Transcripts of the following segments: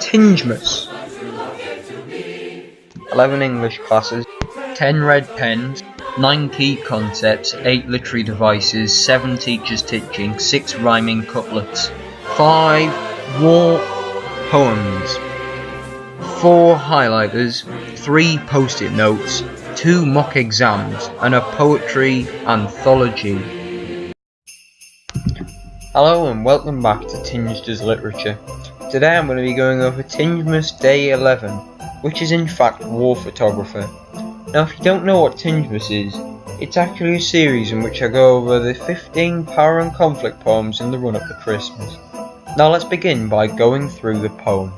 Tingemas. 11 English classes, 10 red pens, 9 key concepts, 8 literary devices, 7 teachers teaching, 6 rhyming couplets, 5 war poems, 4 highlighters, 3 post-it notes, 2 mock exams, and a poetry anthology. Hello and welcome back to Tinged as Literature. Today I'm going to be going over Tingemas Day 11, which is in fact War Photographer. Now if you don't know what Tingemas is, it's actually a series in which I go over the 15 power and conflict poems in the run up to Christmas. Now let's begin by going through the poem.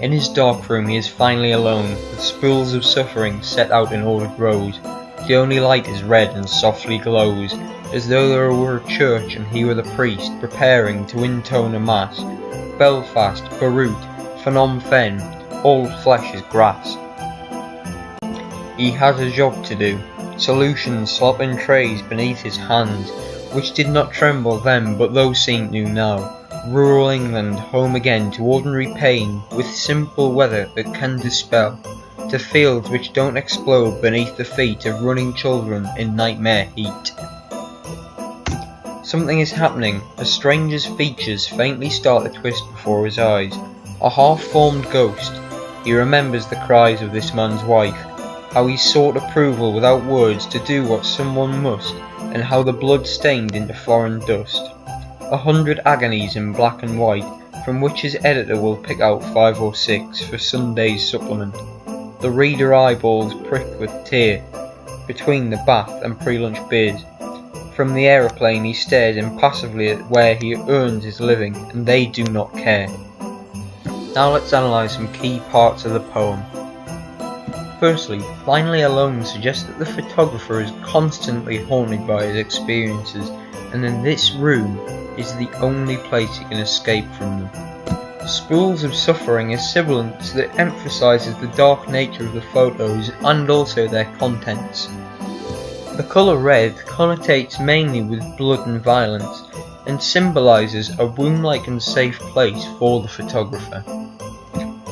In his dark room he is finally alone, with spools of suffering set out in ordered rows. The only light is red and softly glows, as though there were a church and he were the priest, preparing to intone a mass. Belfast, Beirut, Phnom Penh, all flesh is grass. He has a job to do, solutions slop in trays beneath his hands, which did not tremble then but those seen knew now. Rural England, home again to ordinary pain, with simple weather that can dispel, to fields which don't explode beneath the feet of running children in nightmare heat. Something is happening, a stranger's features faintly start to twist before his eyes. A half-formed ghost, he remembers the cries of this man's wife, how he sought approval without words to do what someone must, and how the blood stained into foreign dust. 100 agonies in black and white, from which his editor will pick out 5 or 6 for Sunday's supplement. The reader eyeballs prick with tear, between the bath and pre-lunch beers. From the aeroplane he stares impassively at where he earns his living, and they do not care. Now let's analyse some key parts of the poem. Firstly, Finally Alone suggests that the photographer is constantly haunted by his experiences, and in this room is the only place he can escape from them. Spools of suffering is sibilance that emphasises the dark nature of the photos and also their contents. The colour red connotates mainly with blood and violence, and symbolises a womb-like and safe place for the photographer.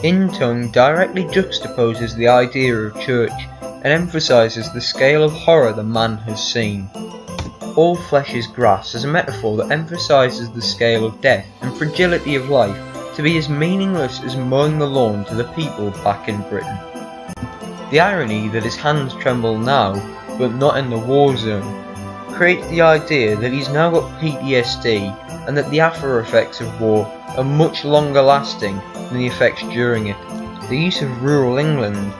Intone directly juxtaposes the idea of church, and emphasises the scale of horror the man has seen. All flesh is grass is a metaphor that emphasises the scale of death and fragility of life to be as meaningless as mowing the lawn to the people back in Britain. The irony that his hands tremble now, but not in the war zone, creates the idea that he's now got PTSD and that the after effects of war are much longer lasting than the effects during it. The use of rural England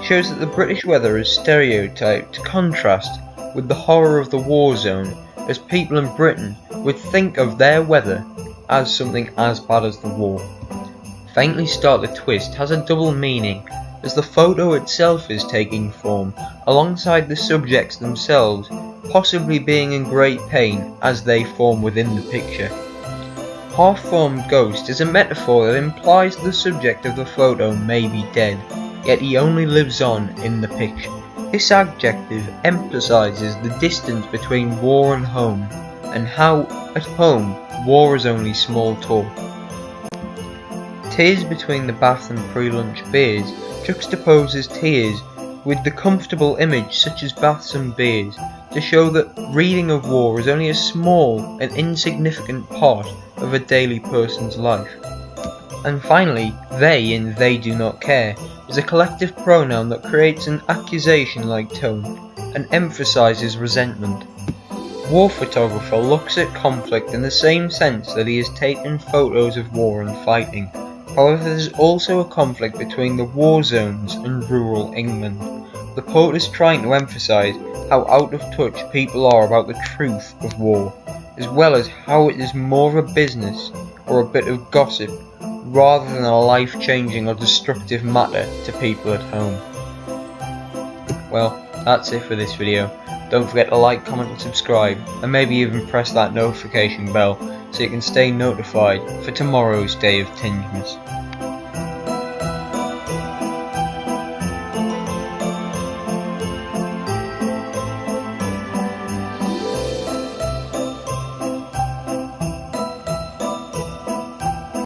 shows that the British weather is stereotyped to contrast with the horror of the war zone, as people in Britain would think of their weather as something as bad as the war. Faintly Start the Twist has a double meaning, as the photo itself is taking form, alongside the subjects themselves possibly being in great pain as they form within the picture. Half-formed ghost is a metaphor that implies the subject of the photo may be dead, yet he only lives on in the picture. This adjective emphasises the distance between war and home, and how, at home, war is only small talk. Tears between the bath and pre-lunch beers juxtaposes tears with the comfortable image such as baths and beers, to show that reading of war is only a small and insignificant part of a daily person's life. And finally, they in They Do Not Care is a collective pronoun that creates an accusation-like tone and emphasises resentment. War photographer looks at conflict in the same sense that he has taken photos of war and fighting. However, there is also a conflict between the war zones and rural England. The poet is trying to emphasise how out of touch people are about the truth of war, as well as how it is more of a business or a bit of gossip rather than a life-changing or destructive matter to people at home. Well, that's it for this video. Don't forget to like, comment and subscribe, and maybe even press that notification bell so you can stay notified for tomorrow's Day of Tingemas.